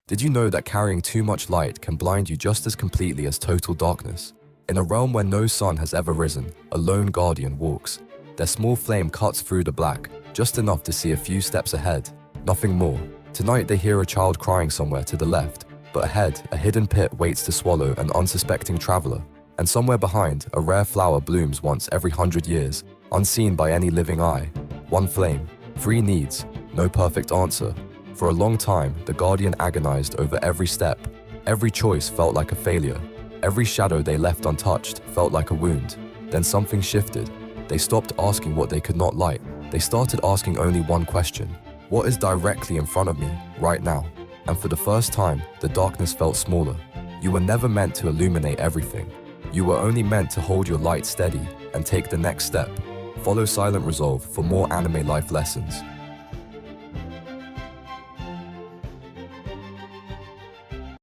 Did you know that carrying too much light can blind you just as completely as total darkness? In a realm where no sun has ever risen, a lone guardian walks. Their small flame cuts through the black, just enough to see a few steps ahead, nothing more. Tonight they hear a child crying somewhere to the left, but ahead, a hidden pit waits to swallow an unsuspecting traveler. And somewhere behind, a rare flower blooms once every 100 years, unseen by any living eye. One flame, 3 needs, no perfect answer. For a long time, the Guardian agonized over every step. Every choice felt like a failure. Every shadow they left untouched felt like a wound. Then something shifted. They stopped asking what they could not light. They started asking only one question. What is directly in front of me, right now? And for the first time, the darkness felt smaller. You were never meant to illuminate everything. You were only meant to hold your light steady and take the next step. Follow Silent Resolve for more anime life lessons.